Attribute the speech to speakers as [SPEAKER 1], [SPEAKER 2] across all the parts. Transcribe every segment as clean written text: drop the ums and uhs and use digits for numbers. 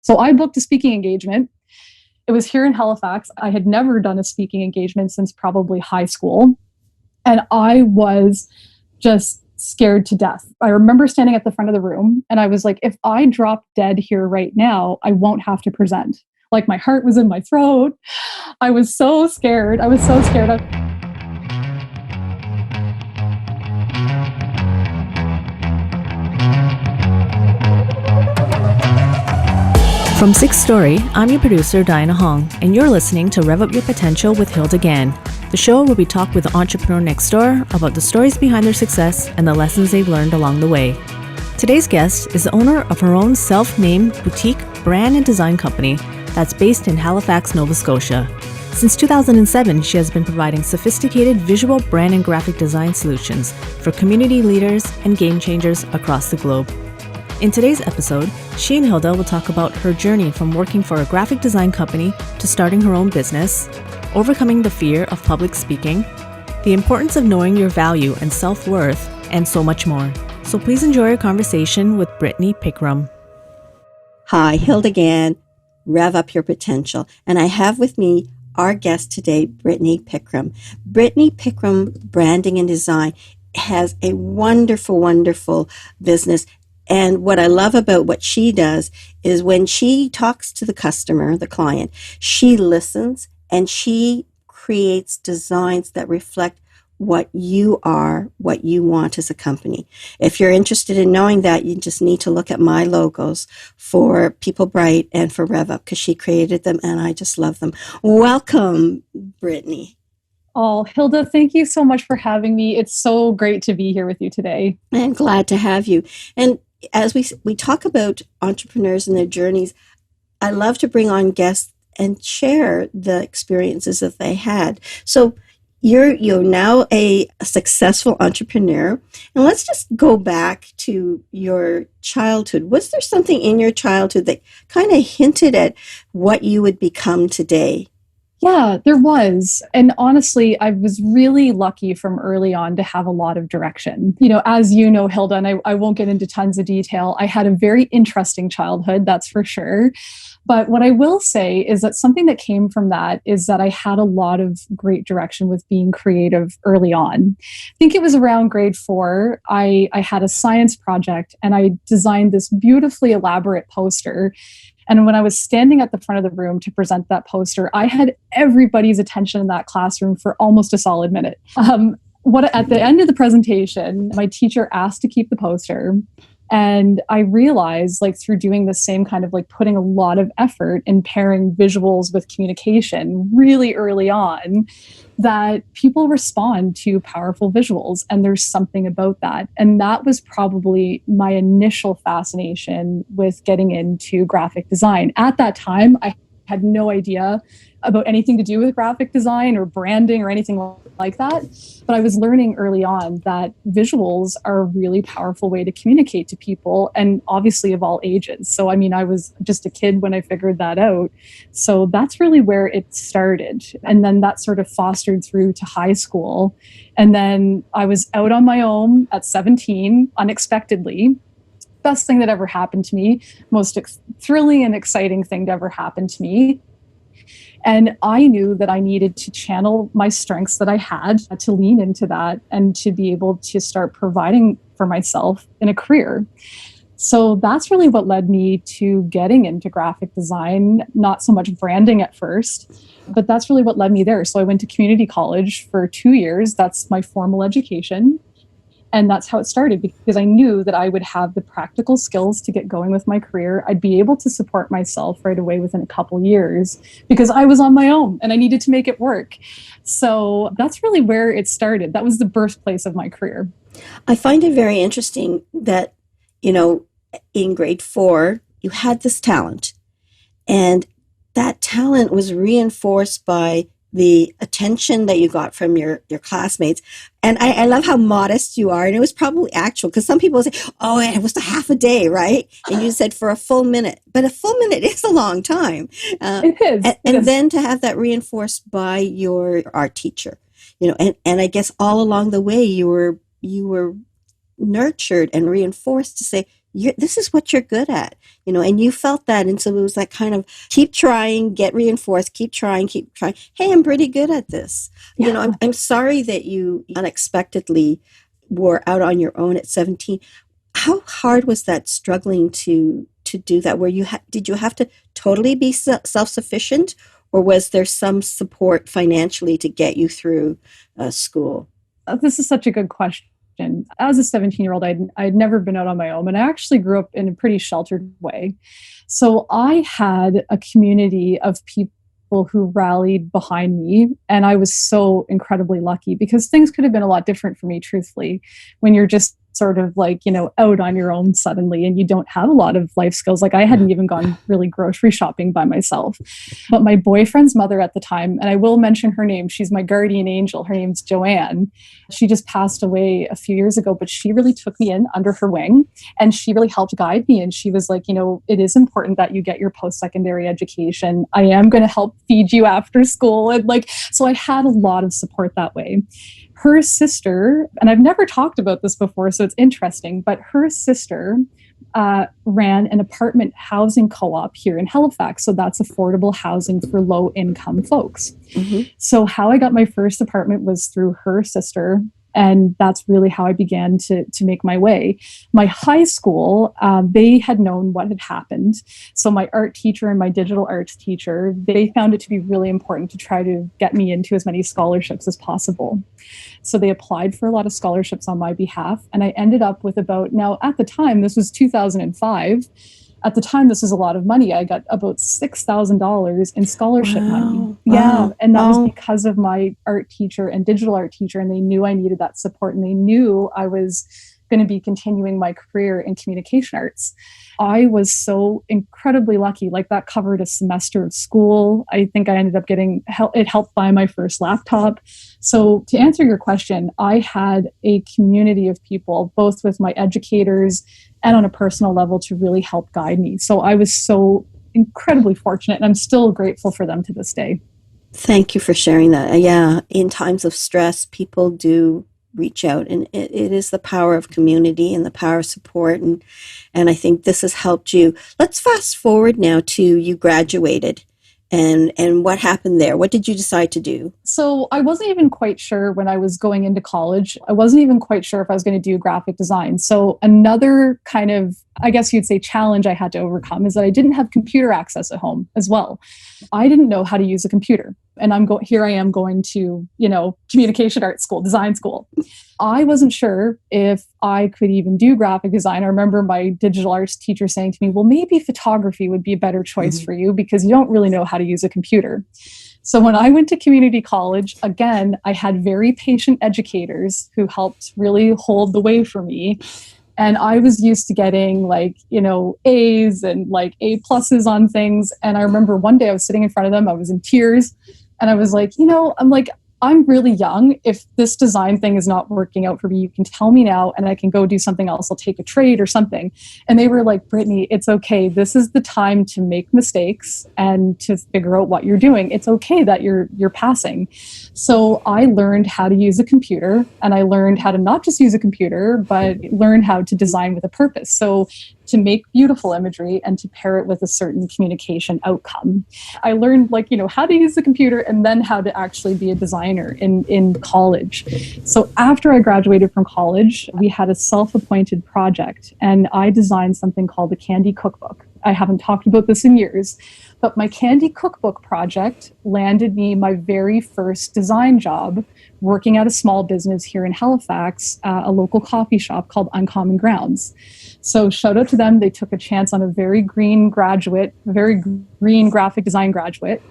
[SPEAKER 1] So I booked a speaking engagement. It was here in Halifax. I had never done a speaking engagement since probably high school. And I was just scared to death. I remember standing at the front of the room and I was like, if I drop dead here right now, I won't have to present. Like my heart was in my throat. I was so scared. I was so scared.
[SPEAKER 2] From Sixth Story, I'm your producer, Diana Hong, and you're listening to Rev Up Your Potential with Hilda Gann, the show where we talk with the entrepreneur next door about the stories behind their success and the lessons they've learned along the way. Today's guest is the owner of her own self-named boutique brand and design company that's based in Halifax, Nova Scotia. Since 2007, she has been providing sophisticated visual brand and graphic design solutions for community leaders and game changers across the globe. In today's episode, she and Hilda will talk about her journey from working for a graphic design company to starting her own business, overcoming the fear of public speaking, the importance of knowing your value and self-worth, and so much more. So please enjoy our conversation with Brittany Pickrem.
[SPEAKER 3] Hi, Hilda Gann, Rev Up Your Potential. And I have with me our guest today, Brittany Pickrem. Brittany Pickrem Branding and Design has a wonderful, wonderful business. And what I love about what she does is when she talks to the customer, the client, she listens and she creates designs that reflect what you are, what you want as a company. If you're interested in knowing that, you just need to look at my logos for People Bright and for RevUp because she created them and I just love them. Welcome, Brittany.
[SPEAKER 1] Oh, Hilda, thank you so much for having me. It's so great to be here with you today.
[SPEAKER 3] I'm glad to have you. And as we talk about entrepreneurs and their journeys, I love to bring on guests and share the experiences that they had. So you're now a successful entrepreneur. And let's just go back to your childhood. Was there something in your childhood that kind of hinted at what you would become today?
[SPEAKER 1] Yeah, there was. And honestly, I was really lucky from early on to have a lot of direction. You know, as you know, Hilda, and I won't get into tons of detail, I had a very interesting childhood, that's for sure. But what I will say is that something that came from that is that I had a lot of great direction with being creative early on. I think it was around grade 4, I had a science project and I designed this beautifully elaborate poster. And when I was standing at the front of the room to present that poster, I had everybody's attention in that classroom for almost a solid minute. At the end of the presentation, my teacher asked to keep the poster. And I realized, like, through doing the same kind of like putting a lot of effort in pairing visuals with communication really early on, that people respond to powerful visuals. And there's something about that. And that was probably my initial fascination with getting into graphic design. At that time, I had no idea about anything to do with graphic design or branding or anything like that. But I was learning early on that visuals are a really powerful way to communicate to people, and obviously of all ages. So, I mean, I was just a kid when I figured that out. So that's really where it started. And then that sort of fostered through to high school. And then I was out on my own at 17, unexpectedly. Best thing that ever happened to me, most thrilling and exciting thing to ever happen to me. And I knew that I needed to channel my strengths that I had, to lean into that and to be able to start providing for myself in a career. So that's really what led me to getting into graphic design, not so much branding at first, but that's really what led me there. So I went to community college for 2 years. That's my formal education. And that's how it started, because I knew that I would have the practical skills to get going with my career. I'd be able to support myself right away within a couple years because I was on my own and I needed to make it work. So that's really where it started. That was the birthplace of my career.
[SPEAKER 3] I find it very interesting that, you know, in grade 4, you had this talent, and that talent was reinforced by the attention that you got from your classmates. And I love how modest you are. And it was probably actual, because some people say, oh, it was a half a day, right? And you said for a full minute. But a full minute is a long time.
[SPEAKER 1] It is.
[SPEAKER 3] And then to have that reinforced by your art teacher, you know, and I guess all along the way you were nurtured and reinforced to say, this is what you're good at, and you felt that. And so it was that kind of keep trying, get reinforced, keep trying. Hey, I'm pretty good at this.
[SPEAKER 1] Yeah.
[SPEAKER 3] I'm sorry that you unexpectedly were out on your own at 17. How hard was that, struggling to do that? Did you have to totally be self-sufficient, or was there some support financially to get you through school?
[SPEAKER 1] This is such a good question. As a 17-year-old, I'd never been out on my own, and I actually grew up in a pretty sheltered way. So I had a community of people who rallied behind me, and I was so incredibly lucky, because things could have been a lot different for me, truthfully, when you're just sort of like, out on your own suddenly and you don't have a lot of life skills. Like I hadn't even gone really grocery shopping by myself. But my boyfriend's mother at the time, and I will mention her name, she's my guardian angel. Her name's Joanne. She just passed away a few years ago, but she really took me in under her wing, and she really helped guide me. And she was like, it is important that you get your post-secondary education. I am going to help feed you after school. And so I had a lot of support that way. Her sister, and I've never talked about this before, so it's interesting, but her sister ran an apartment housing co-op here in Halifax. So that's affordable housing for low income folks. Mm-hmm. So how I got my first apartment was through her sister. And that's really how I began to make my way. My high school, they had known what had happened. So my art teacher and my digital arts teacher, they found it to be really important to try to get me into as many scholarships as possible. So they applied for a lot of scholarships on my behalf. And I ended up with now at the time, this was 2005. At the time, this was a lot of money. I got about $6,000 in scholarship money. Yeah. And that was because of my art teacher and digital art teacher. And they knew I needed that support. And they knew I was going to be continuing my career in communication arts. I was so incredibly lucky. Like that covered a semester of school. I think I ended up getting help. It helped buy my first laptop. So to answer your question, I had a community of people, both with my educators and on a personal level, to really help guide me. So I was so incredibly fortunate, and I'm still grateful for them to this day.
[SPEAKER 3] Thank you for sharing that. Yeah, in times of stress, people do reach out, and it is the power of community and the power of support, and I think this has helped you. Let's fast forward now to you graduated. And what happened there? What did you decide to do?
[SPEAKER 1] So I wasn't even quite sure when I was going into college. I wasn't even quite sure if I was going to do graphic design. So another kind of, I guess you'd say, challenge I had to overcome is that I didn't have computer access at home as well. I didn't know how to use a computer. And here I am going to, communication art school, design school. I wasn't sure if I could even do graphic design. I remember my digital arts teacher saying to me, well, maybe photography would be a better choice for you because you don't really know how to use a computer. So when I went to community college, again, I had very patient educators who helped really hold the way for me. And I was used to getting A's and A pluses on things. And I remember one day I was sitting in front of them, I was in tears. And I was like, I'm really young. If this design thing is not working out for me, you can tell me now and I can go do something else. I'll take a trade or something. And they were like, Brittany, it's okay. This is the time to make mistakes and to figure out what you're doing. It's okay that you're passing. So I learned how to use a computer, and I learned how to not just use a computer, but learn how to design with a purpose. So to make beautiful imagery and to pair it with a certain communication outcome. I learned how to use the computer and then how to actually be a designer in college. So after I graduated from college, we had a self-appointed project, and I designed something called the Candy Cookbook. I haven't talked about this in years, but my Candy Cookbook project landed me my very first design job working at a small business here in Halifax, a local coffee shop called Uncommon Grounds. So shout out to them. They took a chance on a very green graphic design graduate.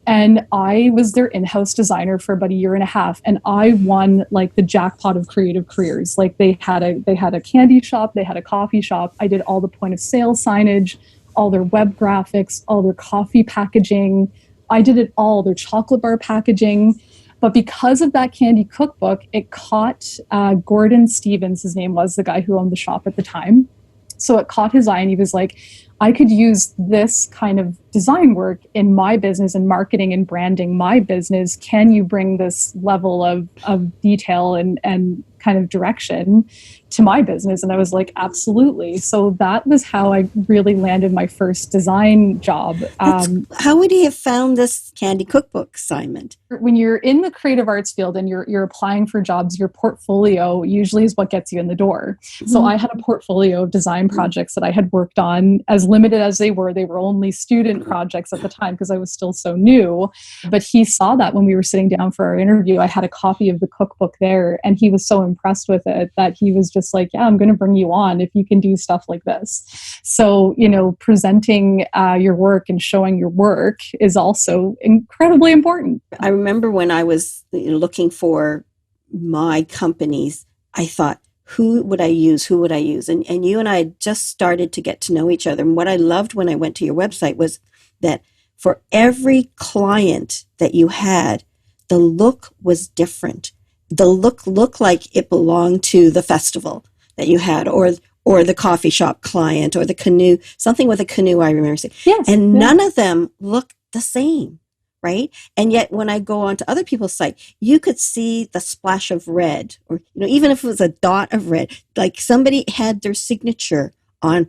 [SPEAKER 1] And I was their in-house designer for about a year and a half. And I won the jackpot of creative careers. They had a candy shop, they had a coffee shop. I did all the point of sale signage, all their web graphics, all their coffee packaging. I did it all, their chocolate bar packaging. But because of that Candy Cookbook, it caught Gordon Stevens, his name was, the guy who owned the shop at the time. So it caught his eye, and he was like, I could use this kind of design work in my business and marketing and branding my business. Can you bring this level of detail and kind of direction to my business? And I was like, absolutely. So that was how I really landed my first design job.
[SPEAKER 3] How would he have found this candy cookbook assignment?
[SPEAKER 1] When you're in the creative arts field and you're applying for jobs, your portfolio usually is what gets you in the door. Mm-hmm. So I had a portfolio of design projects that I had worked on. As limited as they were only student projects at the time because I was still so new. But he saw that when we were sitting down for our interview. I had a copy of the cookbook there, and he was so impressed with it that he was just like, yeah, I'm going to bring you on if you can do stuff like this. So, presenting your work and showing your work is also incredibly important.
[SPEAKER 3] I remember when I was looking for my companies, I thought, who would I use? And you and I just started to get to know each other. And what I loved when I went to your website was that for every client that you had, the look was different. The look looked like it belonged to the festival that you had, or the coffee shop client, or the canoe, something with a canoe, I remember saying.
[SPEAKER 1] Yes,
[SPEAKER 3] and none of them look the same, right? And yet when I go onto other people's site, you could see the splash of red, or even if it was a dot of red, like somebody had their signature on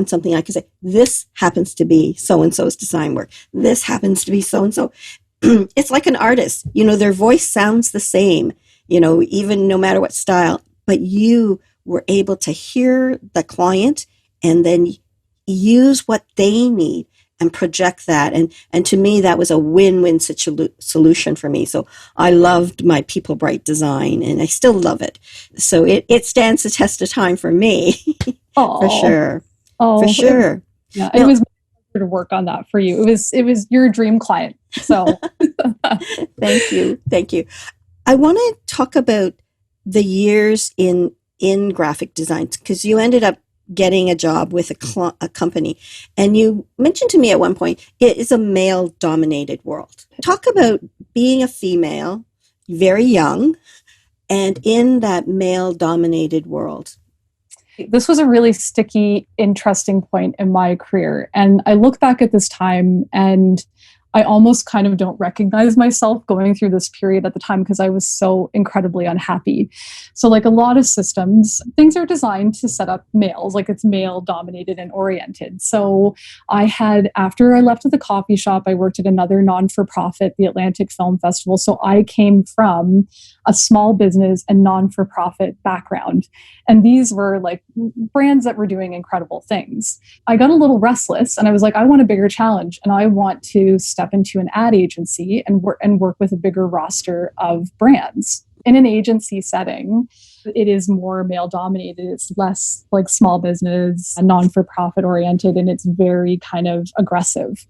[SPEAKER 3] something. I could say, this happens to be so-and-so's design work. This happens to be so-and-so. It's like an artist, their voice sounds the same, even no matter what style, but you were able to hear the client and then use what they need and project that. And to me, that was a win-win solution for me. So I loved my People Bright design, and I still love it. So it stands the test of time for me, for sure.
[SPEAKER 1] Oh,
[SPEAKER 3] for sure.
[SPEAKER 1] Yeah, it was to work on that for you. It was your dream client. So
[SPEAKER 3] Thank you. I want to talk about the years in graphic design, because you ended up getting a job with a company, and you mentioned to me at one point it is a male-dominated world. Talk about being a female, very young, and in that male-dominated world.
[SPEAKER 1] This was a really sticky, interesting point in my career. And I look back at this time and I almost kind of don't recognize myself going through this period at the time because I was so incredibly unhappy. So like a lot of systems, things are designed to set up males, like it's male dominated and oriented. So after I left at the coffee shop, I worked at another non-for-profit, the Atlantic Film Festival. So I came from a small business and non-for-profit background. And these were like brands that were doing incredible things. I got a little restless and I was like, I want a bigger challenge and I want to step into an ad agency and work with a bigger roster of brands. In an agency setting, it is more male dominated. It's less like small business, non-for-profit oriented, and it's very kind of aggressive.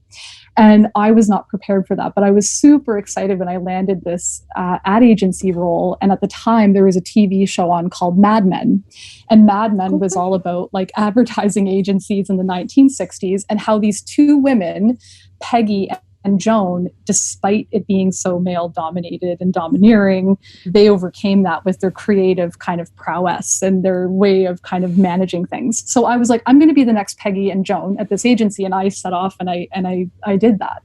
[SPEAKER 1] And I was not prepared for that, but I was super excited when I landed this ad agency role. And at the time, there was a TV show on called Mad Men. And Mad Men was all about like advertising agencies in the 1960s and how these two women, Peggy and Joan, despite it being so male dominated and domineering, they overcame that with their creative kind of prowess and their way of kind of managing things. So I was like, I'm going to be the next Peggy and Joan at this agency. And I set off and I did that.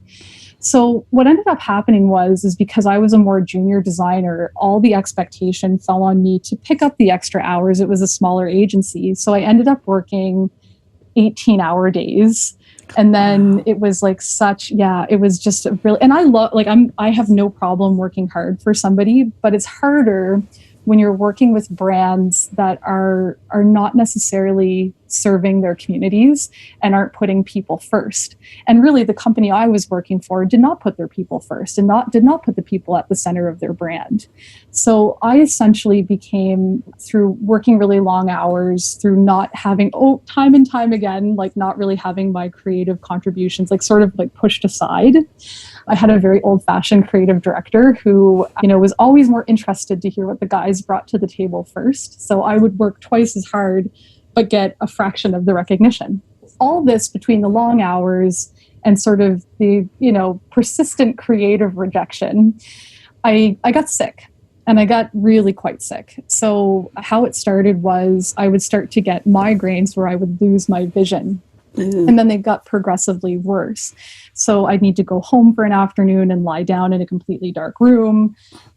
[SPEAKER 1] So what ended up happening is because I was a more junior designer, all the expectation fell on me to pick up the extra hours. It was a smaller agency. So I ended up working 18-hour days. And then it was like it was just really, and I have no problem working hard for somebody, but it's harder when you're working with brands that are not necessarily serving their communities and aren't putting people first. And really the company I was working for did not put their people first and did not put the people at the center of their brand. So I essentially became, through working really long hours, through not having, time and time again, like not really having my creative contributions, like sort of like pushed aside. I had a very old-fashioned creative director who, was always more interested to hear what the guys brought to the table first. So I would work twice as hard, but get a fraction of the recognition. All this between the long hours and sort of the, persistent creative rejection, I got sick. And I got really quite sick. So how it started was I would start to get migraines where I would lose my vision. And then they got progressively worse. So I'd need to go home for an afternoon and lie down in a completely dark room.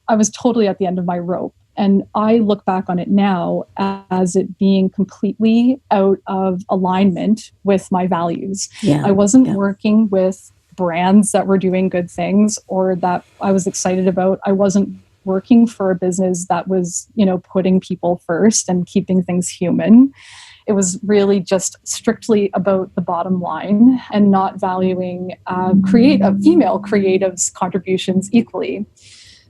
[SPEAKER 1] I was totally at the end of my rope. And I look back on it now as it being completely out of alignment with my values. I wasn't working with brands that were doing good things or that I was excited about. I wasn't working for a business that was, putting people first and keeping things human. It was really just strictly about the bottom line and not valuing female creatives' contributions equally.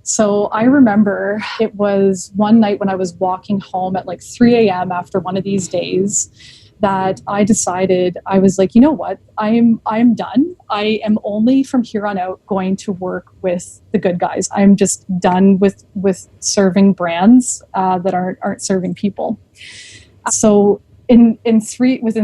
[SPEAKER 1] So I remember it was one night when I was walking home at like 3 a.m. after one of these days that I decided, I was like, you know what, I'm done. I am only from here on out going to work with the good guys. I'm just done with serving brands that aren't serving people. So within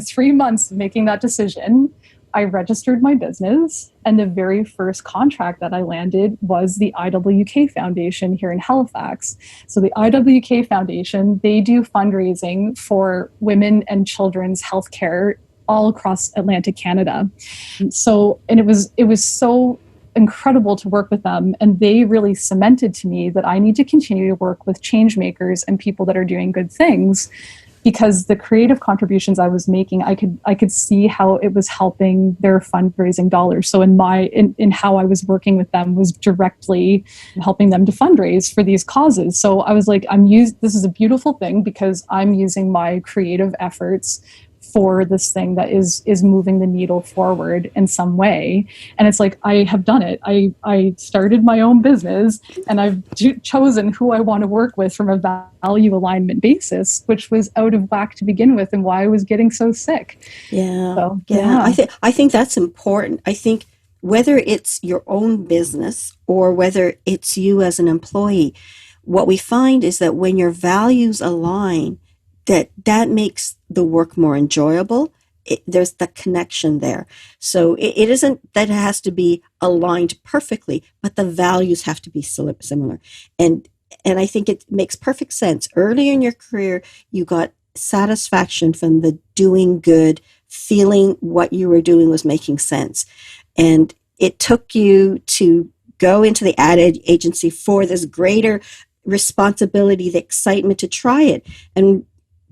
[SPEAKER 1] 3 months of making that decision, I registered my business, and the very first contract that I landed was the IWK Foundation here in Halifax. So the IWK Foundation, they do fundraising for women and children's healthcare all across Atlantic Canada. And it was so incredible to work with them, and they really cemented to me that I need to continue to work with change makers and people that are doing good things. Because the creative contributions I was making, I could see how it was helping their fundraising dollars. So in how I was working with them was directly helping them to fundraise for these causes. So I was like, this is a beautiful thing because I'm using my creative efforts for this thing that is moving the needle forward in some way. And it's like, I have done it. I started my own business and I've chosen who I want to work with from a value alignment basis, which was out of whack to begin with and why I was getting so sick.
[SPEAKER 3] Yeah. I think that's important. I think whether it's your own business or whether it's you as an employee, what we find is that when your values align, that makes the work more enjoyable. There's the connection there. So it isn't that it has to be aligned perfectly, but the values have to be similar. And I think it makes perfect sense. Early in your career, you got satisfaction from the doing good, feeling what you were doing was making sense. And it took you to go into the ad agency for this greater responsibility, the excitement to try it. And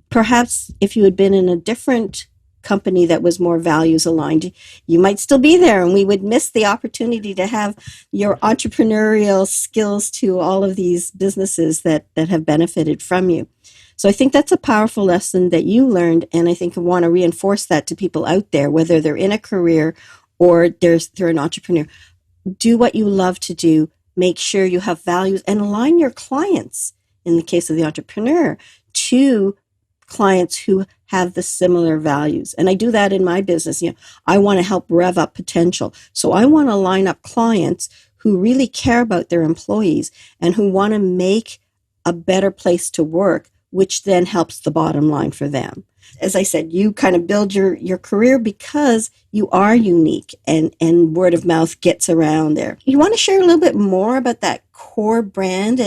[SPEAKER 3] perhaps if you had been in a different company that was more values aligned, you might still be there and we would miss the opportunity to have your entrepreneurial skills to all of these businesses that have benefited from you. So I think that's a powerful lesson that you learned, and I think I want to reinforce that to people out there, whether they're in a career or they're an entrepreneur. Do what you love to do. Make sure you have values and align your clients, in the case of the entrepreneur, to clients who have the similar values. And I do that in my business. I want to help rev up potential. So I want to line up clients who really care about their employees and who want to make a better place to work, which then helps the bottom line for them. As I said, you kind of build your career because you are unique and word of mouth gets around there. You want to share a little bit more about that core brand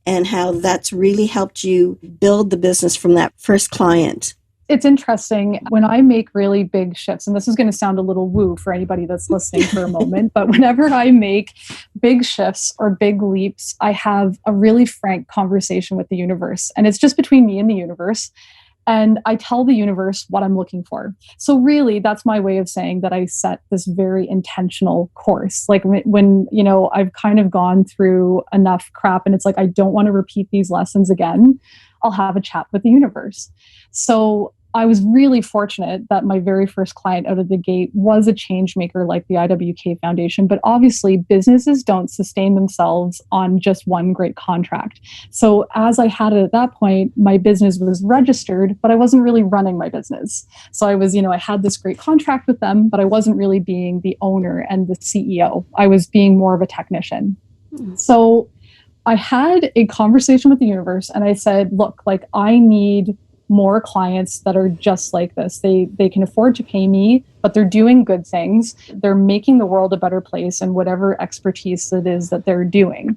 [SPEAKER 3] and how that's really helped you build the business from that first client?
[SPEAKER 1] It's interesting when I make really big shifts, and this is going to sound a little woo for anybody that's listening for a moment, but whenever I make big shifts or big leaps, I have a really frank conversation with the universe. And it's just between me and the universe. And I tell the universe what I'm looking for. So really, that's my way of saying that I set this very intentional course. Like when I've kind of gone through enough crap and it's like, I don't want to repeat these lessons again, I'll have a chat with the universe. So I was really fortunate that my very first client out of the gate was a change maker like the IWK Foundation. But obviously, businesses don't sustain themselves on just one great contract. So as I had it at that point, my business was registered, but I wasn't really running my business. So I was, I had this great contract with them, but I wasn't really being the owner and the CEO. I was being more of a technician. So I had a conversation with the universe and I said, look, I need more clients that are just like this. They can afford to pay me, but they're doing good things. They're making the world a better place in whatever expertise it is that they're doing.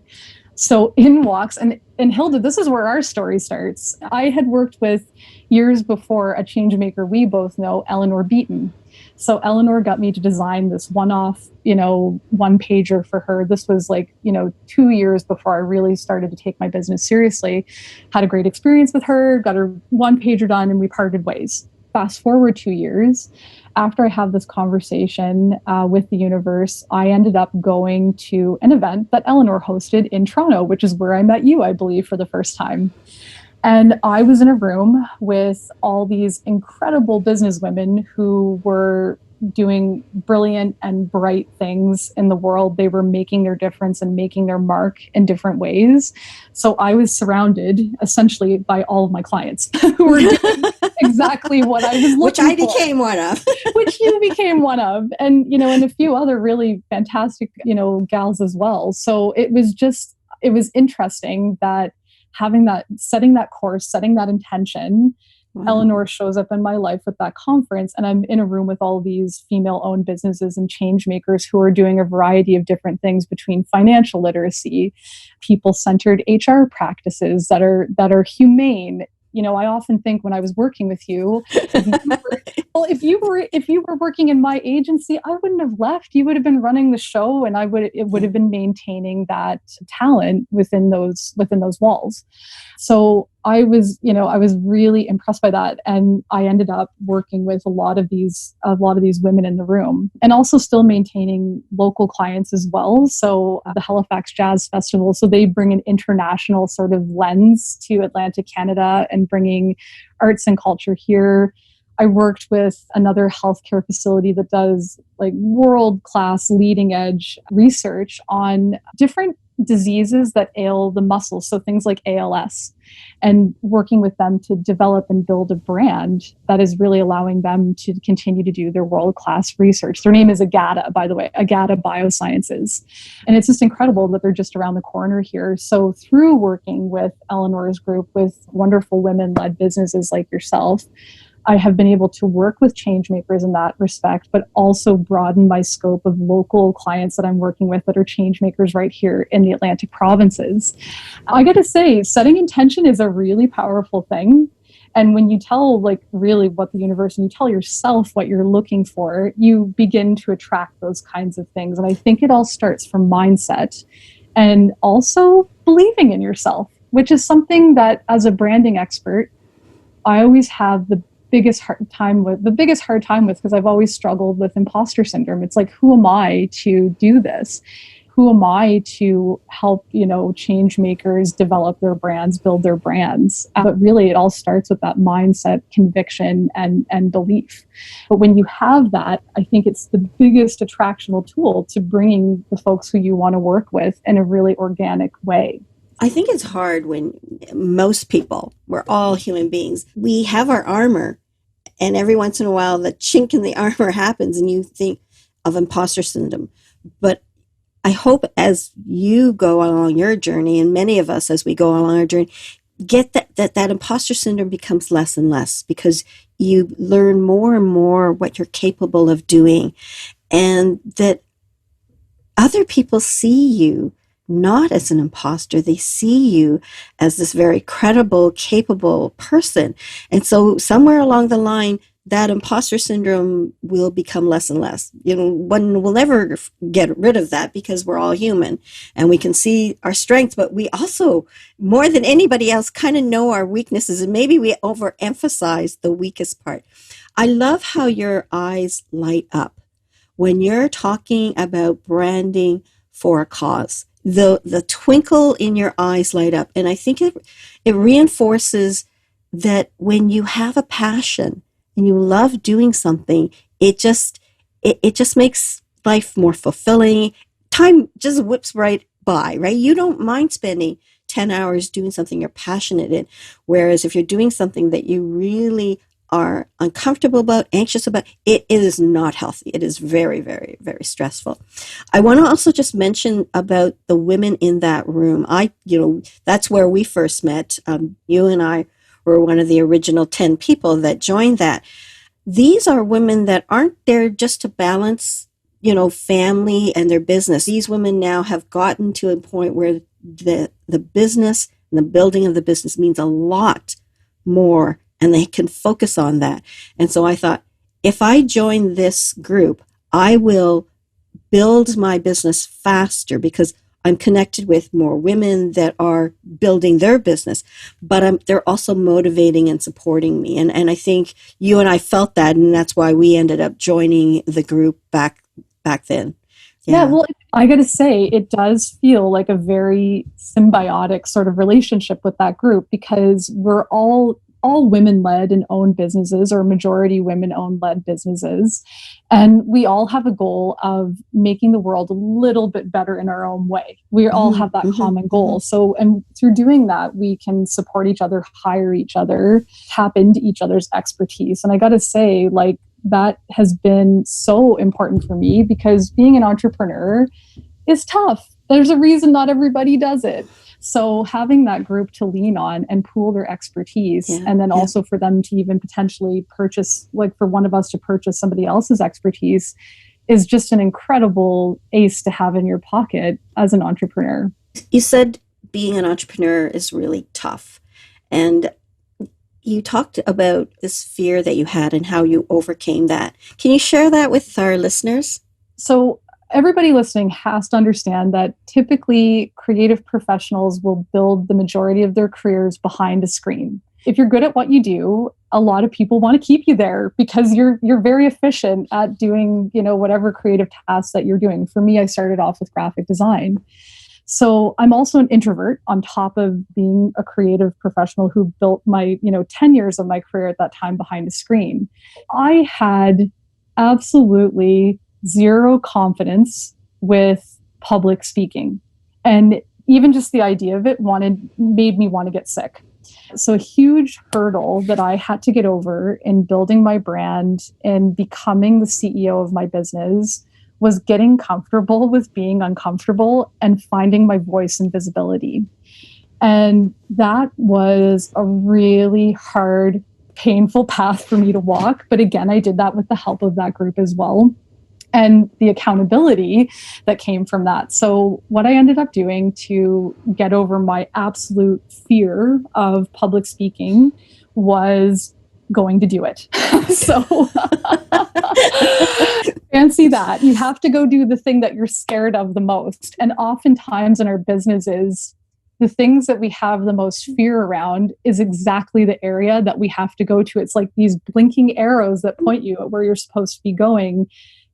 [SPEAKER 1] So in walks, and Hilda, this is where our story starts. I had worked with, years before, a change maker we both know, Eleanor Beaton. So Eleanor got me to design this one-off, one pager for her. This was 2 years before I really started to take my business seriously. Had a great experience with her, got her one pager done, and we parted ways. Fast forward 2 years, after I have this conversation with the universe, I ended up going to an event that Eleanor hosted in Toronto, which is where I met you, I believe, for the first time. And I was in a room with all these incredible businesswomen who were doing brilliant and bright things in the world. They were making their difference and making their mark in different ways. So I was surrounded essentially by all of my clients who were doing exactly what I was looking for.
[SPEAKER 3] Which I became one of.
[SPEAKER 1] Which you became one of. And, and a few other really fantastic, gals as well. So it was interesting that setting that course, setting that intention. Wow. Eleanor shows up in my life with that conference, and I'm in a room with all these female-owned businesses and change makers who are doing a variety of different things, between financial literacy, people-centered HR practices that are humane. I often think when I was working with you, if you were working in my agency, I wouldn't have left. You would have been running the show, and it would have been maintaining that talent within those walls. So I was really impressed by that, and I ended up working with a lot of these women in the room, and also still maintaining local clients as well. So the Halifax Jazz Festival, so they bring an international sort of lens to Atlantic Canada and bringing arts and culture here. I worked with another healthcare facility that does world-class leading edge research on different diseases that ail the muscles. So things like ALS, and working with them to develop and build a brand that is really allowing them to continue to do their world-class research. Their name is Agata, by the way, Agata Biosciences. And it's just incredible that they're just around the corner here. So through working with Eleanor's group, with wonderful women-led businesses like yourself, I have been able to work with change makers in that respect, but also broaden my scope of local clients that I'm working with that are change makers right here in the Atlantic provinces. I got to say, setting intention is a really powerful thing. And when you tell really what the universe, and you tell yourself what you're looking for, you begin to attract those kinds of things. And I think it all starts from mindset and also believing in yourself, which is something that, as a branding expert, I always have the biggest hard time with, because I've always struggled with imposter syndrome. It's who am I to do this? Who am I to help, change makers develop their brands, build their brands? But really, it all starts with that mindset, conviction, and belief. But when you have that, I think it's the biggest attractional tool to bringing the folks who you want to work with in a really organic way.
[SPEAKER 3] I think it's hard when most people, we're all human beings, we have our armor, and every once in a while the chink in the armor happens and you think of imposter syndrome. But I hope as you go along your journey, and many of us as we go along our journey, get that imposter syndrome becomes less and less, because you learn more and more what you're capable of doing, and that other people see you not as an imposter. They see you as this very credible, capable person. And so somewhere along the line, that imposter syndrome will become less and less. One will never get rid of that, because we're all human and we can see our strengths, but we also, more than anybody else, kind of know our weaknesses, and maybe we overemphasize the weakest part. I love how your eyes light up when you're talking about branding for a cause. The twinkle in your eyes light up. And I think it reinforces that when you have a passion and you love doing something, it just makes life more fulfilling. Time just whips right by, right? You don't mind spending 10 hours doing something you're passionate in. Whereas if you're doing something that you really are uncomfortable about, anxious about, it is not healthy. It is very, very, very stressful. I want to also just mention about the women in that room. That's where we first met. You and I were one of the original 10 people that joined that. These are women that aren't there just to balance, family and their business. These women now have gotten to a point where the business and the building of the business means a lot more, and they can focus on that. And so I thought, if I join this group, I will build my business faster because I'm connected with more women that are building their business, but they're also motivating and supporting me. And I think you and I felt that, and that's why we ended up joining the group back then.
[SPEAKER 1] Yeah, well, I got to say, it does feel like a very symbiotic sort of relationship with that group because we're all women-led and owned businesses, or majority women-owned led businesses. And we all have a goal of making the world a little bit better in our own way. We all have that common goal. So, and through doing that, we can support each other, hire each other, tap into each other's expertise. And I got to say, like, that has been so important for me because being an entrepreneur is tough. There's a reason not everybody does it. So having that group to lean on and pool their expertise, and then also for them to even potentially purchase, like for one of us to purchase somebody else's expertise, is just an incredible ace to have in your pocket as an entrepreneur.
[SPEAKER 3] You said being an entrepreneur is really tough. And you talked about this fear that you had and how you overcame that. Can you share that with our listeners?
[SPEAKER 1] So everybody listening has to understand that typically creative professionals will build the majority of their careers behind a screen. If you're good at what you do, a lot of people want to keep you there because you're very efficient at doing, whatever creative tasks that you're doing. For me, I started off with graphic design. So I'm also an introvert on top of being a creative professional who built my, 10 years of my career at that time behind a screen. I had absolutely zero confidence with public speaking. And even just the idea of it made me want to get sick. So a huge hurdle that I had to get over in building my brand and becoming the CEO of my business was getting comfortable with being uncomfortable and finding my voice and visibility. And that was a really hard, painful path for me to walk. But again, I did that with the help of that group as well, and the accountability that came from that. So what I ended up doing to get over my absolute fear of public speaking was going to do it. So fancy that. You have to go do the thing that you're scared of the most. And oftentimes in our businesses, the things that we have the most fear around is exactly the area that we have to go to. It's like these blinking arrows that point you at where you're supposed to be going.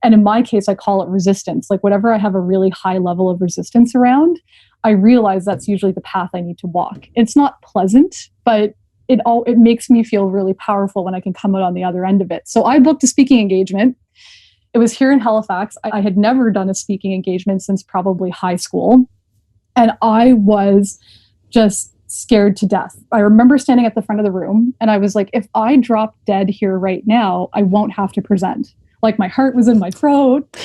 [SPEAKER 1] And in my case, I call it resistance. Like whatever I have a really high level of resistance around, I realize that's usually the path I need to walk. It's not pleasant, but it makes me feel really powerful when I can come out on the other end of it. So I booked a speaking engagement. It was here in Halifax. I had never done a speaking engagement since probably high school. And I was just scared to death. I remember standing at the front of the room and I was like, if I drop dead here right now, I won't have to present. Like my heart was in my throat.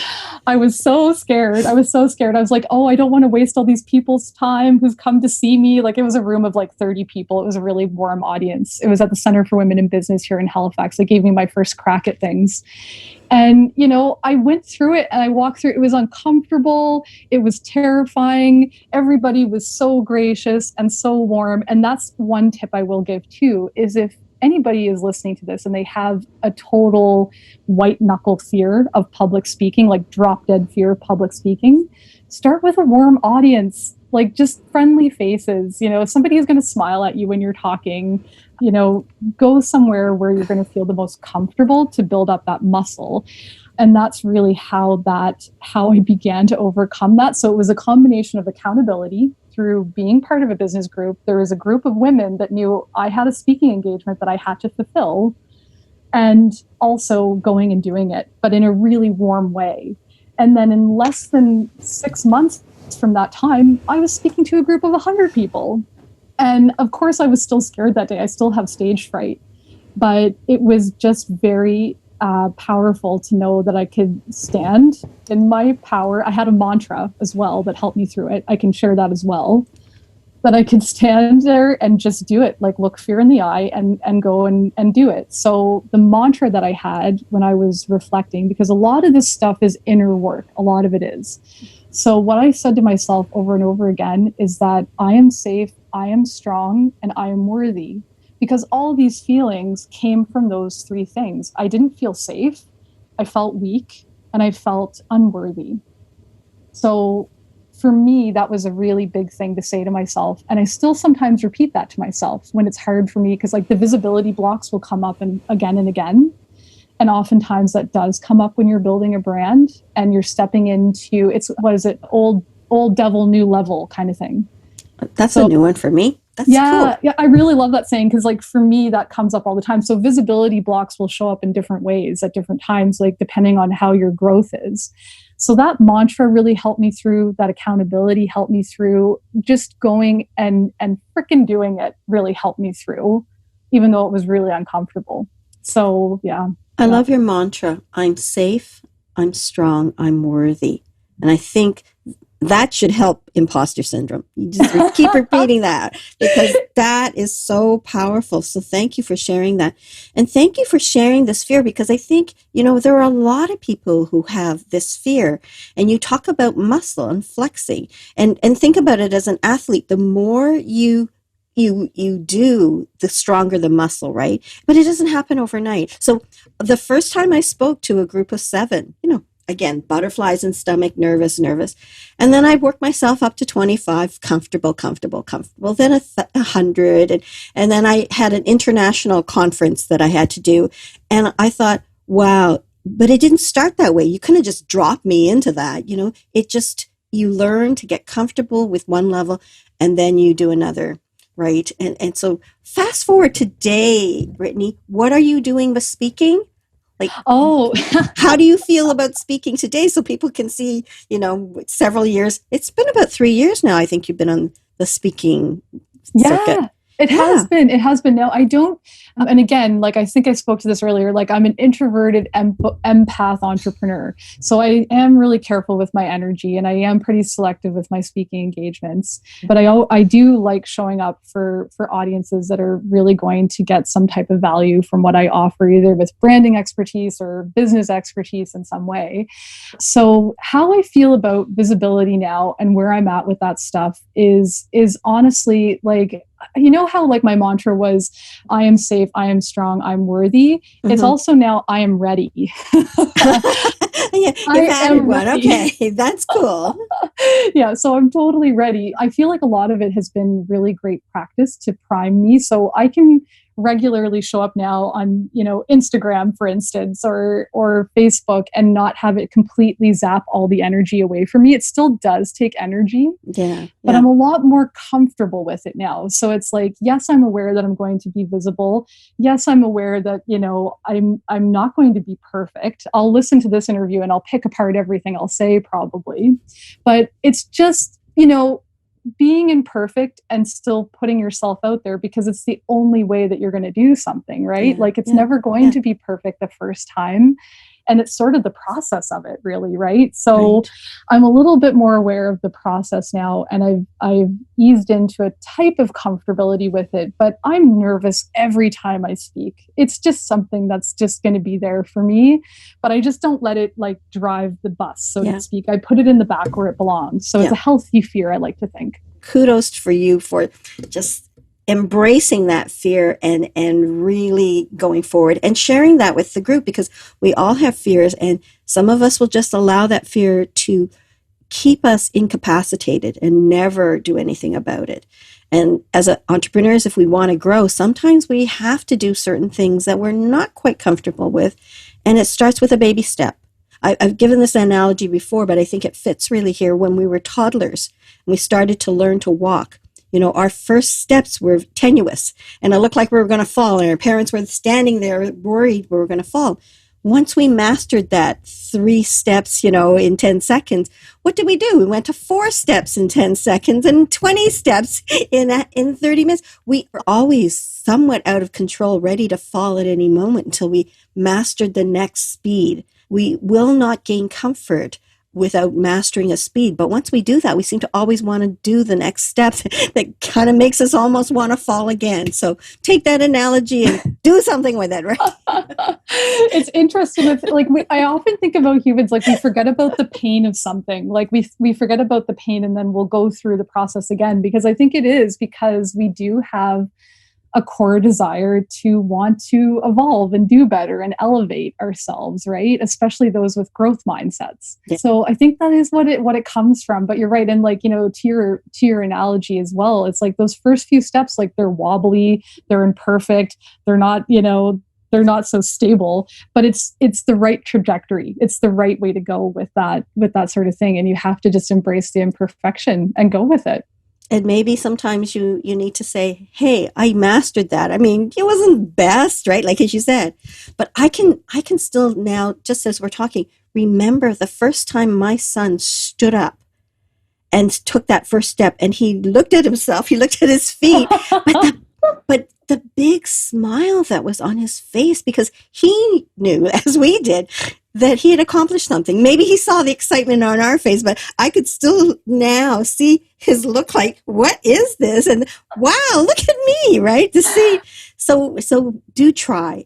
[SPEAKER 1] I was so scared. I was like, oh, I don't want to waste all these people's time who's come to see me. Like it was a room of like 30 people. It was a really warm audience. It was at the Center for Women in Business here in Halifax. They gave me my first crack at things. And, I went through it and I walked through it. It was uncomfortable. It was terrifying. Everybody was so gracious and so warm. And that's one tip I will give too, is if anybody is listening to this and they have a total white knuckle fear of public speaking, like drop dead fear of public speaking, start with a warm audience, like just friendly faces. If somebody is going to smile at you when you're talking, go somewhere where you're going to feel the most comfortable to build up that muscle. And that's really how I began to overcome that. So it was a combination of accountability through being part of a business group. There was a group of women that knew I had a speaking engagement that I had to fulfill, and also going and doing it, but in a really warm way. And then in less than 6 months from that time, I was speaking to a group of 100 people. And of course, I was still scared that day. I still have stage fright, but it was just very powerful to know that I could stand in my power. I had a mantra as well that helped me through it. I can share that as well. That I could stand there and just do it, like look fear in the eye and go and do it. So the mantra that I had when I was reflecting, because a lot of this stuff is inner work, a lot of it is. So what I said to myself over and over again is that I am safe, I am strong, and I am worthy. Because all these feelings came from those three things. I didn't feel safe, I felt weak, and I felt unworthy. So for me, that was a really big thing to say to myself. And I still sometimes repeat that to myself when it's hard for me, because like the visibility blocks will come up and again and again. And oftentimes that does come up when you're building a brand and you're stepping into, it's, what is it, old devil, new level kind of thing.
[SPEAKER 3] That's a new one for me. That's
[SPEAKER 1] yeah,
[SPEAKER 3] cool.
[SPEAKER 1] yeah, I really love that saying, because like for me, that comes up all the time. So visibility blocks will show up in different ways at different times, like depending on how your growth is. So that mantra really helped me through, that accountability helped me through, just going and freaking doing it really helped me through, even though it was really uncomfortable. So yeah.
[SPEAKER 3] I love your mantra. I'm safe, I'm strong, I'm worthy. And I think that should help imposter syndrome. You just keep repeating that, because that is so powerful. So thank you for sharing that. And thank you for sharing this fear, because I think, there are a lot of people who have this fear. And you talk about muscle and flexing, and think about it as an athlete. The more you do, the stronger the muscle, right? But it doesn't happen overnight. So the first time I spoke to a group of 7, again, butterflies in stomach, nervous. And then I worked myself up to 25, comfortable. Then 100. And then I had an international conference that I had to do. And I thought, wow, but it didn't start that way. You couldn't just drop me into that. It just, you learn to get comfortable with one level and then you do another. Right. And so fast forward today, Brittany, what are you doing with speaking? How do you feel about speaking today, so people can see, several years? It's been about 3 years now. I think you've been on the speaking circuit.
[SPEAKER 1] It has been. Now I don't, and again, like I think I spoke to this earlier, like I'm an introverted empath entrepreneur. So I am really careful with my energy and I am pretty selective with my speaking engagements. But I do like showing up for audiences that are really going to get some type of value from what I offer, either with branding expertise or business expertise in some way. So how I feel about visibility now and where I'm at with that stuff is honestly like, how like my mantra was, I am safe, I am strong, I'm worthy. Mm-hmm. It's also now, I am ready.
[SPEAKER 3] Yeah, you've added one. Okay, that's cool.
[SPEAKER 1] Yeah, so I'm totally ready. I feel like a lot of it has been really great practice to prime me. So I can regularly show up now on, Instagram, for instance, or Facebook, and not have it completely zap all the energy away from me. It still does take energy, but I'm a lot more comfortable with it now. So it's like, yes, I'm aware that I'm going to be visible. Yes, I'm aware that, I'm not going to be perfect. I'll listen to this interview and I'll pick apart everything I'll say probably, but it's just, being imperfect and still putting yourself out there, because it's the only way that you're going to do something, right? Like it's never going to be perfect the first time. And it's sort of the process of it, really, right? So I'm a little bit more aware of the process now, and I've eased into a type of comfortability with it, but I'm nervous every time I speak. It's just something that's just going to be there for me, but I just don't let it like drive the bus, so to speak. I put it in the back where it belongs. So it's a healthy fear, I like to think.
[SPEAKER 3] Kudos for you for just embracing that fear and really going forward and sharing that with the group, because we all have fears, and some of us will just allow that fear to keep us incapacitated and never do anything about it. And as entrepreneurs, if we want to grow, sometimes we have to do certain things that we're not quite comfortable with, and it starts with a baby step. I've given this analogy before, but I think it fits really here. When we were toddlers and we started to learn to walk, our first steps were tenuous, and it looked like we were going to fall, and our parents were standing there worried we were going to fall. Once we mastered that 3 steps, in 10 seconds, what did we do? We went to 4 steps in 10 seconds and 20 steps in 30 minutes. We were always somewhat out of control, ready to fall at any moment until we mastered the next speed. We will not gain comfort without mastering a speed. But once we do that, we seem to always want to do the next step that kind of makes us almost want to fall again. So take that analogy and do something with it, right?
[SPEAKER 1] It's interesting. I often think about humans, like we forget about the pain of something. Like we forget about the pain and then we'll go through the process again, because I think it is because we do have a core desire to want to evolve and do better and elevate ourselves, right? Especially those with growth mindsets. Yeah. So I think that is what it comes from. But you're right. And to your analogy as well, it's like those first few steps, like they're wobbly, they're imperfect, they're not, they're not so stable, but it's the right trajectory. It's the right way to go with that sort of thing. And you have to just embrace the imperfection and go with it.
[SPEAKER 3] And maybe sometimes you need to say, hey, I mastered that. I mean, it wasn't best, right? Like as you said, but I can still now, just as we're talking, remember the first time my son stood up and took that first step and he looked at himself, he looked at his feet, but the big smile that was on his face, because he knew, as we did, that he had accomplished something. Maybe he saw the excitement on our face, but I could still now see his look like, what is this? And wow, look at me, right? To see. So do try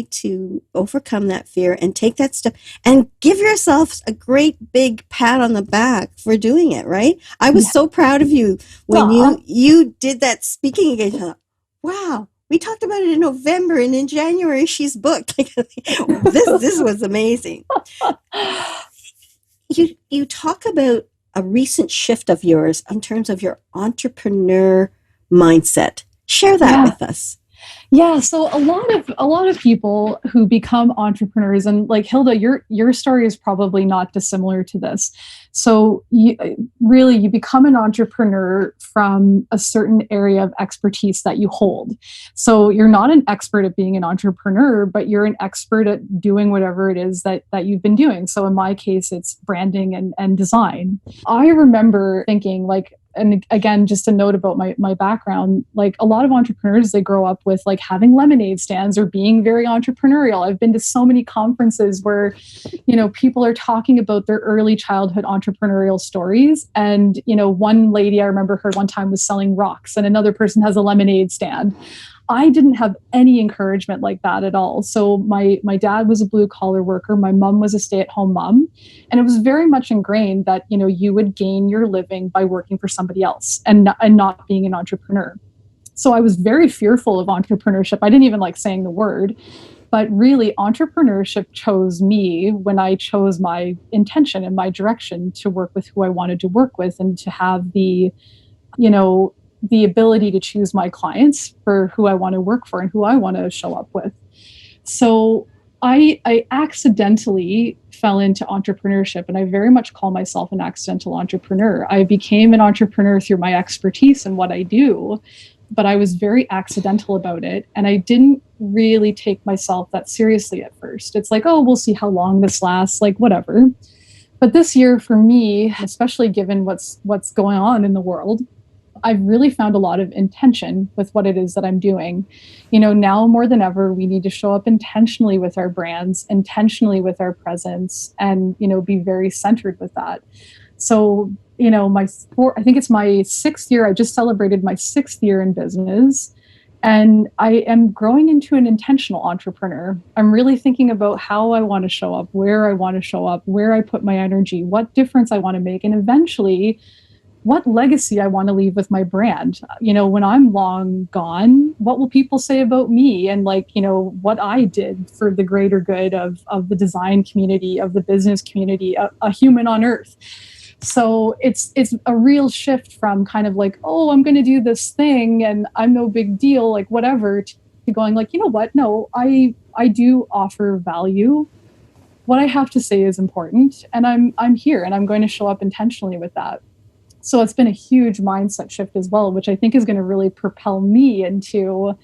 [SPEAKER 3] to overcome that fear and take that step and give yourself a great big pat on the back for doing it, right? I was so proud of you when you did that speaking engagement. Wow. We talked about it in November, and in January she's booked. This was amazing. You talk about a recent shift of yours in terms of your entrepreneur mindset. Share that with us.
[SPEAKER 1] Yeah, so a lot of people who become entrepreneurs, and like Hilda, your story is probably not dissimilar to this. So you become an entrepreneur from a certain area of expertise that you hold. So you're not an expert at being an entrepreneur, but you're an expert at doing whatever it is that you've been doing. So in my case, it's branding and design. I remember thinking and again, just a note about my background, like a lot of entrepreneurs, they grow up with like having lemonade stands or being very entrepreneurial. I've been to so many conferences where, people are talking about their early childhood entrepreneurial stories. And, one lady I remember her one time was selling rocks and another person has a lemonade stand. I didn't have any encouragement like that at all. So my dad was a blue collar worker. My mom was a stay-at-home mom. And it was very much ingrained that, you would gain your living by working for somebody else and not being an entrepreneur. So I was very fearful of entrepreneurship. I didn't even like saying the word, but really entrepreneurship chose me when I chose my intention and my direction to work with who I wanted to work with and to have the ability to choose my clients for who I want to work for and who I want to show up with. So I accidentally fell into entrepreneurship, and I very much call myself an accidental entrepreneur. I became an entrepreneur through my expertise and what I do, but I was very accidental about it. And I didn't really take myself that seriously at first. It's like, oh, we'll see how long this lasts, like whatever. But this year for me, especially given what's going on in the world, I've really found a lot of intention with what it is that I'm doing. Now more than ever, we need to show up intentionally with our brands, intentionally with our presence, and, be very centered with that. So, I think it's my 6th year. I just celebrated my 6th year in business, and I am growing into an intentional entrepreneur. I'm really thinking about how I want to show up, where I want to show up, where I put my energy, what difference I want to make, and eventually what legacy I want to leave with my brand. When I'm long gone, what will people say about me and what I did for the greater good of the design community, of the business community, a human on earth. So it's a real shift from kind of like, oh, I'm going to do this thing and I'm no big deal, like whatever, to going like, what? No, I do offer value. What I have to say is important, and I'm here and I'm going to show up intentionally with that. So it's been a huge mindset shift as well, which I think is going to really propel me into,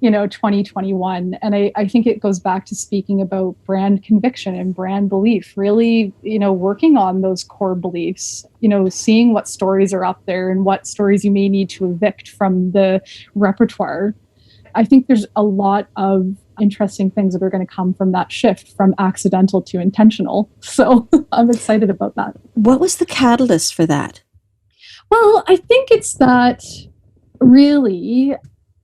[SPEAKER 1] 2021. And I think it goes back to speaking about brand conviction and brand belief, really, working on those core beliefs, seeing what stories are up there and what stories you may need to evict from the repertoire. I think there's a lot of interesting things that are going to come from that shift from accidental to intentional. So I'm excited about that.
[SPEAKER 3] What was the catalyst for that?
[SPEAKER 1] Well, I think it's that really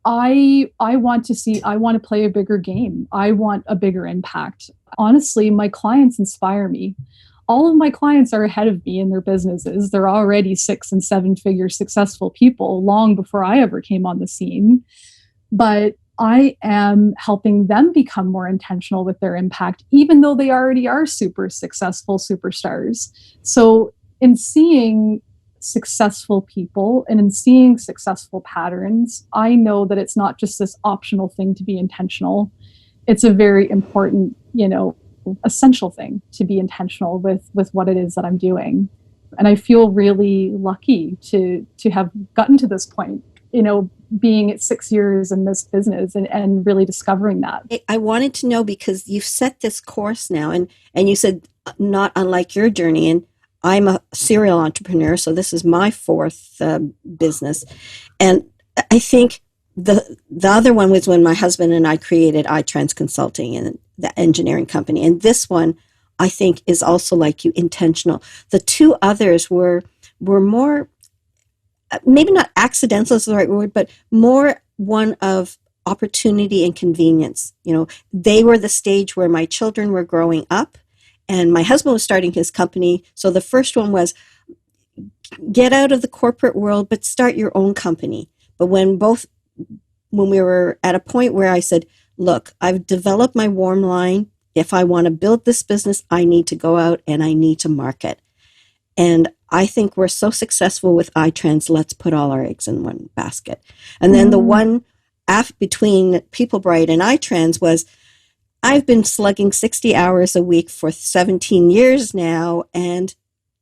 [SPEAKER 1] I want to play a bigger game. I want a bigger impact. Honestly, my clients inspire me. All of my clients are ahead of me in their businesses. They're already 6 and 7 figure successful people long before I ever came on the scene. But I am helping them become more intentional with their impact, even though they already are super successful superstars. So in seeing successful people and in seeing successful patterns, I know that it's not just this optional thing to be intentional. It's a very important, essential thing to be intentional with what it is that I'm doing. And I feel really lucky to have gotten to this point, being at 6 years in this business and really discovering that.
[SPEAKER 3] I wanted to know, because you've set this course now, and you said not unlike your journey, and I'm a serial entrepreneur, so this is my 4th business. And I think the other one was when my husband and I created iTrans Consulting and the engineering company. And this one, I think, is also like you, intentional. The 2 others were more, maybe not accidental is the right word, but more one of opportunity and convenience. They were the stage where my children were growing up and my husband was starting his company. So the first one was get out of the corporate world, but start your own company. But when we were at a point where I said, look, I've developed my warm line. If I want to build this business, I need to go out and I need to market. And I think we're so successful with iTrans, let's put all our eggs in one basket. And then the one between PeopleBright and iTrans was, I've been slugging 60 hours a week for 17 years now, and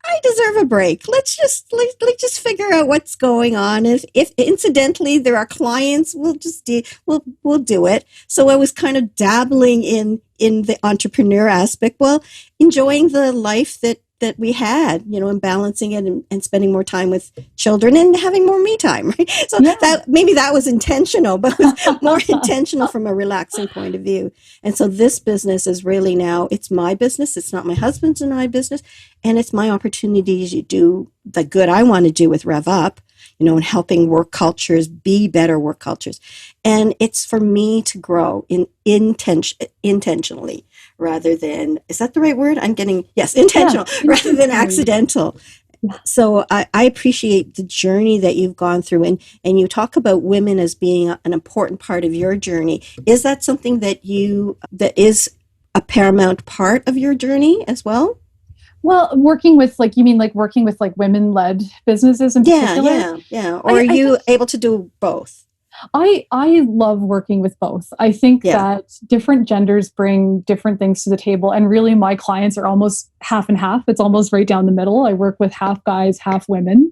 [SPEAKER 3] I deserve a break. Let's just figure out what's going on. If incidentally there are clients, we'll do it. So I was kind of dabbling in the entrepreneur aspect, while enjoying the life that we had, and balancing it and spending more time with children and having more me time, right? So that was intentional, but it was more intentional from a relaxing point of view. And so this business is really now, it's my business. It's not my husband's and my business. And it's my opportunity to do the good I want to do with REVUP, and helping work cultures be better work cultures. And it's for me to grow intentionally rather than, is that the right word? Intentional rather than accidental. Yeah. So I appreciate the journey that you've gone through, and you talk about women as being an important part of your journey. Is that something that is a paramount part of your journey as well?
[SPEAKER 1] Well, working with women-led businesses in particular?
[SPEAKER 3] Yeah. Or are you able to do both?
[SPEAKER 1] I love working with both. I think that different genders bring different things to the table. And really, my clients are almost half and half. It's almost right down the middle. I work with half guys, half women.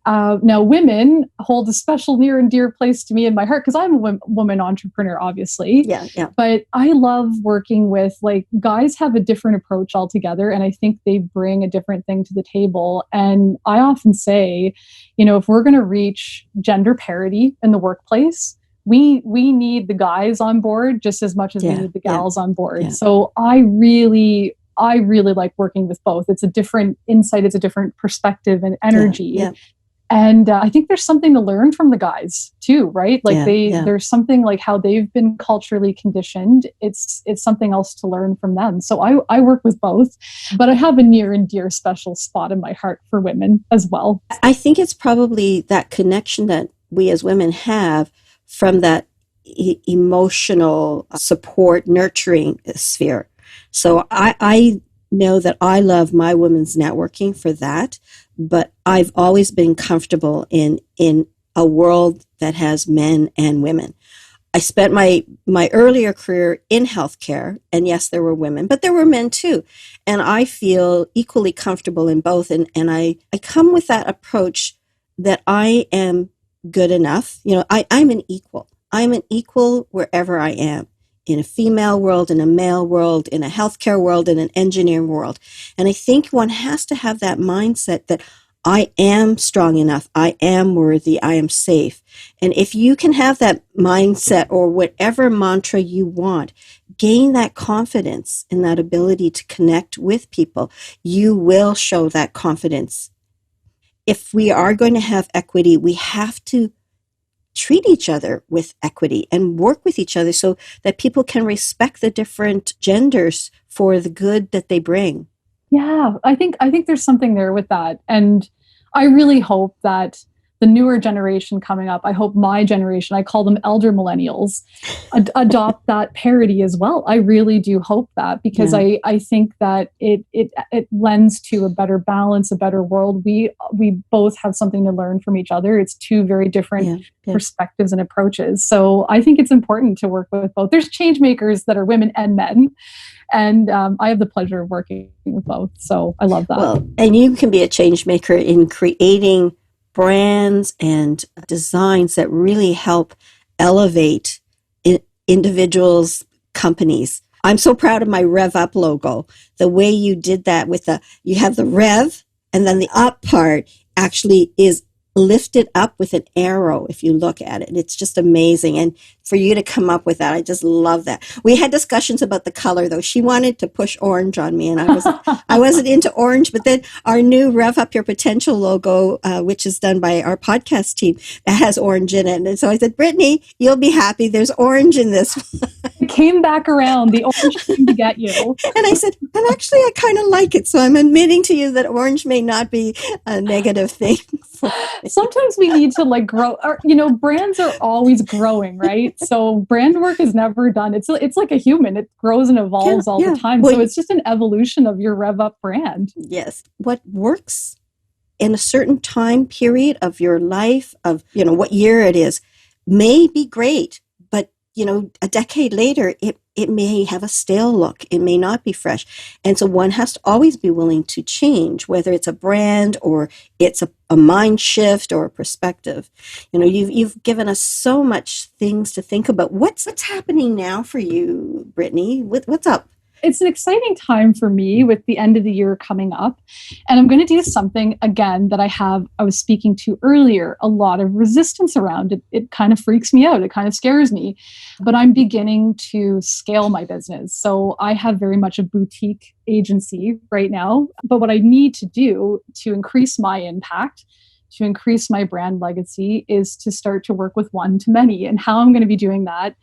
[SPEAKER 1] Now, women hold a special near and dear place to me in my heart because I'm a woman entrepreneur, obviously.
[SPEAKER 3] Yeah.
[SPEAKER 1] But I love working with, guys have a different approach altogether. And I think they bring a different thing to the table. And I often say, if we're going to reach gender parity in the workplace, we need the guys on board just as much as we need the gals on board. Yeah. So I really like working with both. It's a different insight. It's a different perspective and energy. Yeah. And I think there's something to learn from the guys too, right? There's something like how they've been culturally conditioned. It's something else to learn from them. So I work with both, but I have a near and dear special spot in my heart for women as well.
[SPEAKER 3] I think it's probably that connection that we as women have from that emotional support, nurturing sphere. So I know that I love my women's networking for that, but I've always been comfortable in a world that has men and women. I spent my earlier career in healthcare, and yes, there were women, but there were men too. And I feel equally comfortable in both. And I come with that approach that I am good enough. I'm an equal. I'm an equal wherever I am. In a female world, in a male world, in a healthcare world, in an engineering world. And I think one has to have that mindset that I am strong enough. I am worthy. I am safe. And if you can have that mindset or whatever mantra you want, gain that confidence and that ability to connect with people, you will show that confidence. If we are going to have equity, we have to treat each other with equity and work with each other so that people can respect the different genders for the good that they bring.
[SPEAKER 1] Yeah, I think there's something there with that. And I really hope that the newer generation coming up, I hope my generation, I call them elder millennials, adopt that parity as well. I really do hope that, because I think that it lends to a better balance, a better world. We both have something to learn from each other. It's two very different perspectives and approaches. So I think it's important to work with both. There's change makers that are women and men. And I have the pleasure of working with both. So I love that.
[SPEAKER 3] Well, and you can be a change maker in creating brands and designs that really help elevate individuals, companies. I'm so proud of my REVUP logo. The way you did that with you have the rev, and then the up part actually is lifted up with an arrow if you look at it. It's just amazing. And for you to come up with that, I just love that. We had discussions about the color, though. She wanted to push orange on me, and I wasn't into orange. But then our new Rev Up Your Potential logo, which is done by our podcast team, that has orange in it. And so I said, Brittany, you'll be happy. There's orange in this one.
[SPEAKER 1] It came back around. The orange came to get you.
[SPEAKER 3] And I said, and actually, I kind of like it. So I'm admitting to you that orange may not be a negative thing.
[SPEAKER 1] Sometimes we need to grow. Brands are always growing, right? So brand work is never done. It's like a human. It grows and evolves all the time. Well, so it's just an evolution of your Rev Up brand.
[SPEAKER 3] Yes. What works in a certain time period of your life, of, what year it is, may be great. But, a decade later, it may have a stale look. It may not be fresh. And so one has to always be willing to change, whether it's a brand or it's a mind shift or a perspective. You've given us so much things to think about. What's happening now for you, Brittany? What's up?
[SPEAKER 1] It's an exciting time for me with the end of the year coming up. And I'm going to do something, again, that I was speaking to earlier, a lot of resistance around it. It kind of freaks me out. It kind of scares me. But I'm beginning to scale my business. So I have very much a boutique agency right now. But what I need to do to increase my impact, to increase my brand legacy, is to start to work with one-to-many. And how I'm going to be doing that,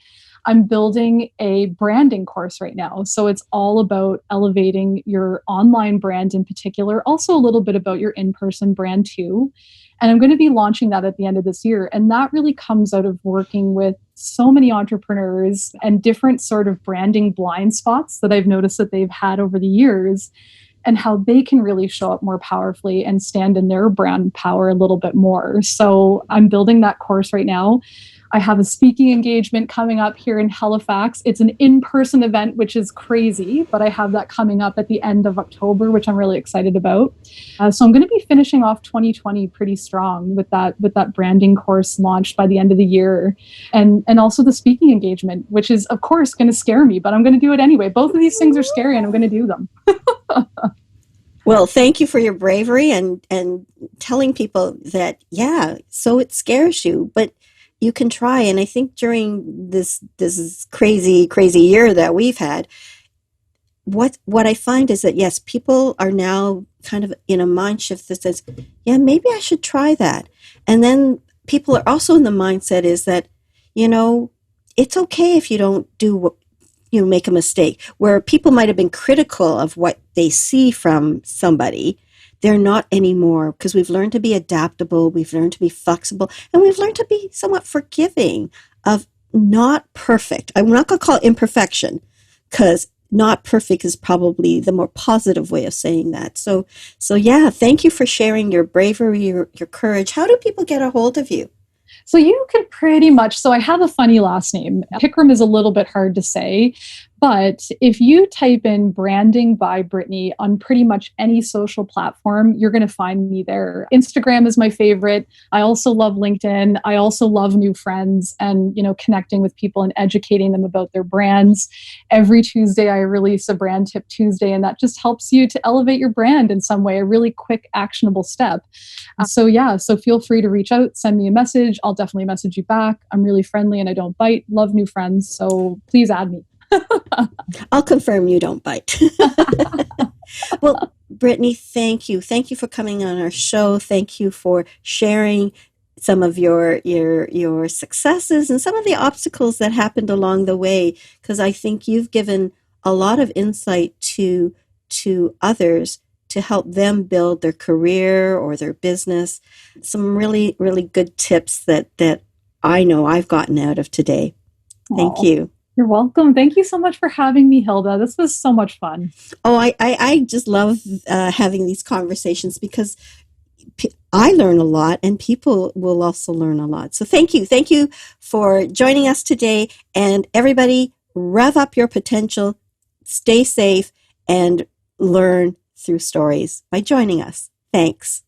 [SPEAKER 1] I'm building a branding course right now. So it's all about elevating your online brand in particular, also a little bit about your in-person brand too. And I'm going to be launching that at the end of this year. And that really comes out of working with so many entrepreneurs and different sort of branding blind spots that I've noticed that they've had over the years, and how they can really show up more powerfully and stand in their brand power a little bit more. So I'm building that course right now. I have a speaking engagement coming up here in Halifax. It's an in-person event, which is crazy, but I have that coming up at the end of October, which I'm really excited about. So I'm going to be finishing off 2020 pretty strong with that branding course launched by the end of the year, and also the speaking engagement, which is, of course, going to scare me, but I'm going to do it anyway. Both of these things are scary, and I'm going to do them.
[SPEAKER 3] Well, thank you for your bravery and telling people that, so it scares you, but you can try. And I think during this crazy year that we've had, what I find is that, yes, people are now kind of in a mind shift that says, maybe I should try that. And then people are also in the mindset is that, it's okay if you don't do what, make a mistake. Where people might have been critical of what they see from somebody, they're not anymore, because we've learned to be adaptable, we've learned to be flexible, and we've learned to be somewhat forgiving of not perfect. I'm not going to call it imperfection, because not perfect is probably the more positive way of saying that. So thank you for sharing your bravery, your courage. How do people get a hold of you?
[SPEAKER 1] So you can pretty much, so I have a funny last name. Pickrem is a little bit hard to say, But if you type in branding by Brittany on pretty much any social platform, you're going to find me there. Instagram is my favorite. I also love LinkedIn. I also love new friends and, connecting with people and educating them about their brands. Every Tuesday, I release a brand tip Tuesday, and that just helps you to elevate your brand in some way, a really quick, actionable step. So feel free to reach out, send me a message. I'll definitely message you back. I'm really friendly and I don't bite. Love new friends. So please add me.
[SPEAKER 3] I'll confirm you don't bite. Well, Brittany, thank you. Thank you for coming on our show. Thank you for sharing some of your successes and some of the obstacles that happened along the way, because I think you've given a lot of insight to others to help them build their career or their business. Some really, really good tips that I know I've gotten out of today. Thank you.
[SPEAKER 1] You're welcome. Thank you so much for having me, Hilda. This was so much fun.
[SPEAKER 3] Oh, I just love having these conversations because I learn a lot and people will also learn a lot. So thank you. Thank you for joining us today. And everybody, rev up your potential, stay safe, and learn through stories by joining us. Thanks.